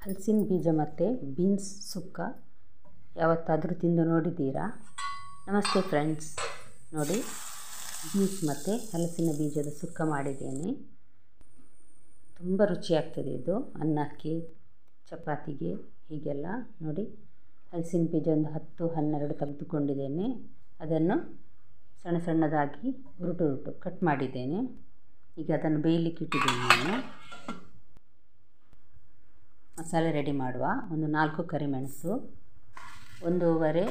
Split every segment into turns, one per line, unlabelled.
ಹಲಸಿನ ಬೀಜ ಮತ್ತು ಬೀನ್ಸ್ ಸುಕ್ಕ ಯಾವತ್ತಾದರೂ ತಿಂದು ನೋಡಿದ್ದೀರಾ? ನಮಸ್ತೆ ಫ್ರೆಂಡ್ಸ್, ನೋಡಿ ಬೀನ್ಸ್ ಮತ್ತು ಹಲಸಿನ ಬೀಜದ ಸುಕ್ಕ ಮಾಡಿದ್ದೇನೆ. ತುಂಬ ರುಚಿಯಾಗ್ತದೆ ಇದು ಅನ್ನಕ್ಕೆ, ಚಪಾತಿಗೆ, ಹೀಗೆಲ್ಲ. ನೋಡಿ, ಹಲಸಿನ ಬೀಜ ಒಂದು 10-12 ತೆಗೆದುಕೊಂಡಿದ್ದೇನೆ. ಅದನ್ನು ಸಣ್ಣ ಸಣ್ಣದಾಗಿ ಉರುಟು ಕಟ್ ಮಾಡಿದ್ದೇನೆ. ಈಗ ಅದನ್ನು ಬೇಯಲಿಕ್ಕೆ ಇಟ್ಟಿದ್ದೇನೆ ನಾನು. ಮಸಾಲೆ ರೆಡಿ ಮಾಡುವ. ಒಂದು 4 ಕರಿಮೆಣಸು, 1.5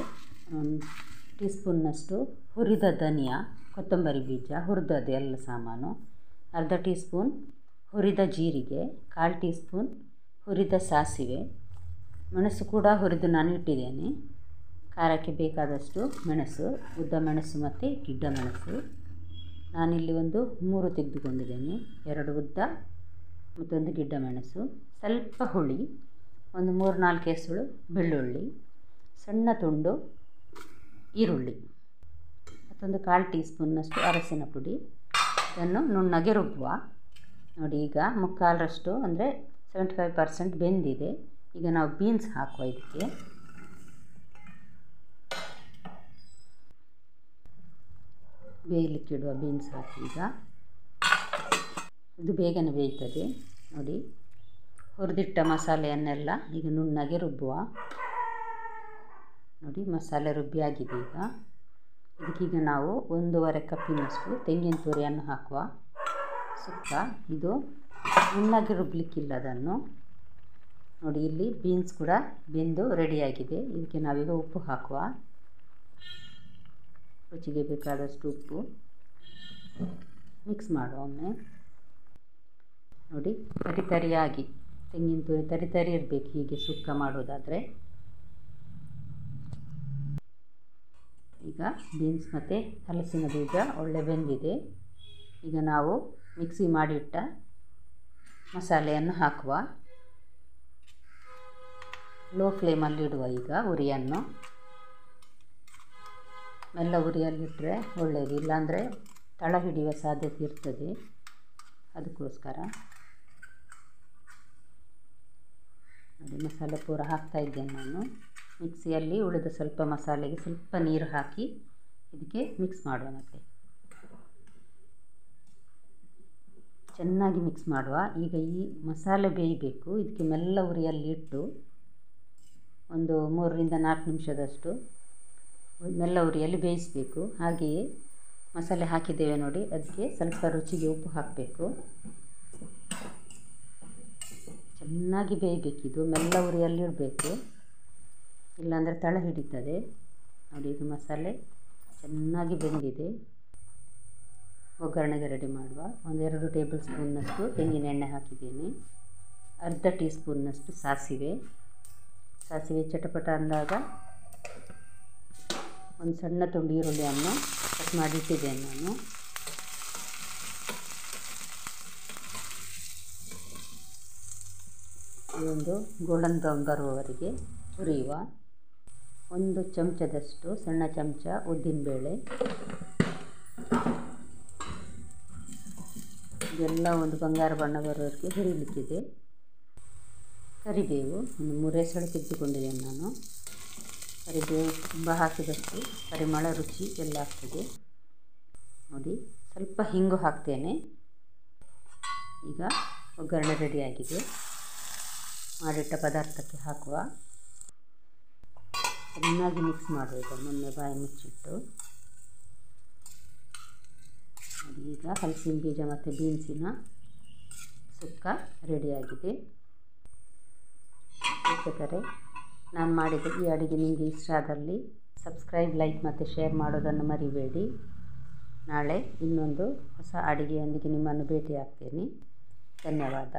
ಟೀ ಸ್ಪೂನ್ನಷ್ಟು ಹುರಿದ ಧನಿಯಾ, ಕೊತ್ತಂಬರಿ ಬೀಜ, ಹುರಿದದ್ದು ಎಲ್ಲ ಸಾಮಾನು, ಅರ್ಧ ಟೀ ಸ್ಪೂನ್ ಹುರಿದ ಜೀರಿಗೆ, 1/4 ಟೀ ಸ್ಪೂನ್ ಹುರಿದ ಸಾಸಿವೆ, ಮೆಣಸು ಕೂಡ ಹುರಿದು ನಾನು ಇಟ್ಟಿದ್ದೇನೆ. ಖಾರಕ್ಕೆ ಬೇಕಾದಷ್ಟು ಮೆಣಸು, ಉದ್ದ ಮೆಣಸು ಮತ್ತು ಗಿಡ್ಡ ಮೆಣಸು. ನಾನಿಲ್ಲಿ ಒಂದು 3 ತೆಗೆದುಕೊಂಡಿದ್ದೇನೆ, 2 ಉದ್ದ ಮತ್ತೊಂದು ಗಿಡ್ಡ ಮೆಣಸು. ಸ್ವಲ್ಪ ಹುಳಿ, ಒಂದು 3-4 ಎಸಳು ಬೆಳ್ಳುಳ್ಳಿ, ಸಣ್ಣ ತುಂಡು ಈರುಳ್ಳಿ, ಮತ್ತೊಂದು 1/4 ಟೀ ಸ್ಪೂನ್ನಷ್ಟು ಅರಸಿನ ಪುಡಿ. ಇದನ್ನು ನುಣ್ಣಗೆ ರುಬ್ಬುವ. ನೋಡಿ, ಈಗ 3/4ರಷ್ಟು ಅಂದರೆ 75% ಬೆಂದಿದೆ. ಈಗ ನಾವು ಬೀನ್ಸ್ ಹಾಕುವ. ಇದಕ್ಕೆ ಬೇಯಲಿಕ್ಕಿಡುವ. ಬೀನ್ಸ್ ಹಾಕಿ ಈಗ ಇದು ಬೇಗನೆ ಬೇಯ್ತದೆ. ನೋಡಿ, ಹುರಿದಿಟ್ಟ ಮಸಾಲೆಯನ್ನೆಲ್ಲ ಈಗ ನುಣ್ಣಗೆ ರುಬ್ಬುವ. ನೋಡಿ, ಮಸಾಲೆ ರುಬ್ಬಿ ಆಗಿದೆ. ಈಗ ಇದಕ್ಕೀಗ ನಾವು 1.5 ಕಪ್ಪಿನಷ್ಟು ತೆಂಗಿನ ತುರಿಯನ್ನು ಹಾಕುವ. ಸುಕ್ಕ ಇದು ನುಣ್ಣಗೆ ರುಬ್ಬಲಿಕ್ಕಿಲ್ಲ ಅದನ್ನು. ನೋಡಿ, ಇಲ್ಲಿ ಬೀನ್ಸ್ ಕೂಡ ಬೆಂದು ರೆಡಿಯಾಗಿದೆ. ಇದಕ್ಕೆ ನಾವೀಗ ಉಪ್ಪು ಹಾಕುವ. ರುಚಿಗೆ ಬೇಕಾದಷ್ಟು ಉಪ್ಪು ಮಿಕ್ಸ್ ಮಾಡುವ ಒಮ್ಮೆ. ನೋಡಿ, ತರಿಯಾಗಿ ತೆಂಗಿನ ತುರಿ ತರಿ ಇರಬೇಕು ಹೀಗೆ ಸುಕ್ಕ ಮಾಡೋದಾದರೆ. ಈಗ ಬೀನ್ಸ್ ಮತ್ತು ಹಲಸಿನ ಬೀಜ ಒಳ್ಳೆ ಬೆಂದಿದೆ. ಈಗ ನಾವು ಮಿಕ್ಸಿ ಮಾಡಿಟ್ಟ ಮಸಾಲೆಯನ್ನು ಹಾಕುವ. ಲೋ ಫ್ಲೇಮಲ್ಲಿ ಇಡುವ. ಈಗ ಉರಿಯನ್ನು ಮೆಲ್ಲ ಉರಿಯಲ್ಲಿಟ್ಟರೆ ಒಳ್ಳೆಯದು, ಇಲ್ಲಾಂದರೆ ತಳ ಹಿಡಿಯುವ ಸಾಧ್ಯತೆ ಇರ್ತದೆ. ಅದಕ್ಕೋಸ್ಕರ ನೋಡಿ, ಮಸಾಲೆ ಪೂರ ಹಾಕ್ತಾ ಇದ್ದೇನೆ ನಾನು. ಮಿಕ್ಸಿಯಲ್ಲಿ ಉಳಿದ ಸ್ವಲ್ಪ ಮಸಾಲೆಗೆ ಸ್ವಲ್ಪ ನೀರು ಹಾಕಿ ಇದಕ್ಕೆ ಮಿಕ್ಸ್ ಮಾಡುವ. ಮತ್ತು ಚೆನ್ನಾಗಿ ಮಿಕ್ಸ್ ಮಾಡುವ. ಈಗ ಈ ಮಸಾಲೆ ಬೇಯಬೇಕು. ಇದಕ್ಕೆ ಮೆಲ್ಲ ಉರಿಯಲ್ಲಿ ಇಟ್ಟು ಒಂದು 3-4 ನಿಮಿಷದಷ್ಟು ಮೆಲ್ಲ ಉರಿಯಲ್ಲಿ ಬೇಯಿಸಬೇಕು. ಹಾಗೆಯೇ ಮಸಾಲೆ ಹಾಕಿದ್ದೇವೆ ನೋಡಿ, ಅದಕ್ಕೆ ಸ್ವಲ್ಪ ರುಚಿಗೆ ಉಪ್ಪು ಹಾಕಬೇಕು. ಚೆನ್ನಾಗಿ ಬೇಯಬೇಕಿದು, ಮೆಲ್ಲ ಉರಿಯಲ್ಲಿ ಇಡಬೇಕು, ಇಲ್ಲಾಂದರೆ ತಳ ಹಿಡಿತದೆ. ನೋಡಿ, ಇದು ಮಸಾಲೆ ಚೆನ್ನಾಗಿ ಬೆಂದಿದೆ. ಒಗ್ಗರಣೆಗೆ ರೆಡಿ ಮಾಡುವ. 1-2 ಟೇಬಲ್ ಸ್ಪೂನ್ನಷ್ಟು ತೆಂಗಿನ ಎಣ್ಣೆ ಹಾಕಿದ್ದೇನೆ. ಅರ್ಧ ಟೀ ಸ್ಪೂನ್ನಷ್ಟು ಸಾಸಿವೆ ಚಟಪಟ ಅಂದಾಗ ಒಂದು ಸಣ್ಣ ತುಂಡು ಈರುಳ್ಳಿಯನ್ನು ಕಟ್ ಮಾಡಿ ಇಟ್ಟಿದ್ದೇನೆ ನಾನು. ಇದೊಂದು ಗೋಲ್ಡನ್ ಬ್ರೌನ್ ಬರುವವರೆಗೆ ಹುರಿಯುವ. 1 ಚಮಚದಷ್ಟು ಸಣ್ಣ ಚಮಚ ಉದ್ದಿನಬೇಳೆ, ಇದೆಲ್ಲ ಒಂದು ಬಂಗಾರ ಬಣ್ಣ ಬರೋವರೆಗೆ ಹುರಿಲಿಕ್ಕಿದೆ. ಕರಿಬೇವು ಒಂದು 3 ಎಸಳು ತೆಗೆದುಕೊಂಡಿದ್ದೇನೆ ನಾನು. ಕರಿಬೇವು ತುಂಬ ಹಾಕಿದಷ್ಟು ಪರಿಮಳ ರುಚಿ ಎಲ್ಲ ಆಗ್ತದೆ. ನೋಡಿ, ಸ್ವಲ್ಪ ಹಿಂಗು ಹಾಕ್ತೇನೆ. ಈಗ ಒಗ್ಗರಣೆ ರೆಡಿಯಾಗಿದೆ. ಮಾಡಿಟ್ಟ ಪದಾರ್ಥಕ್ಕೆ ಹಾಕುವ. ಚೆನ್ನಾಗಿ ಮಿಕ್ಸ್ ಮಾಡುವುದು. ಮೊನ್ನೆ ಬಾಯಿ ಮುಚ್ಚಿಟ್ಟು ನೋಡಿ, ಈಗ ಹಲಸಿನ ಬೀಜ ಮತ್ತು ಬೀನ್ಸಿನ ಸುಕ್ಕ ರೆಡಿಯಾಗಿದೆ. ವೀಕ್ಷಕರೇ, ನಾನು ಮಾಡಿದ ಈ ಅಡುಗೆ ನಿಮಗೆ ಇಷ್ಟ ಆದಲ್ಲಿ ಸಬ್ಸ್ಕ್ರೈಬ್, ಲೈಕ್ ಮತ್ತು ಶೇರ್ ಮಾಡೋದನ್ನು ಮರಿಬೇಡಿ. ನಾಳೆ ಇನ್ನೊಂದು ಹೊಸ ಅಡುಗೆಯೊಂದಿಗೆ ನಿಮ್ಮನ್ನು ಭೇಟಿಯಾಗ್ತೇನೆ. ಧನ್ಯವಾದ.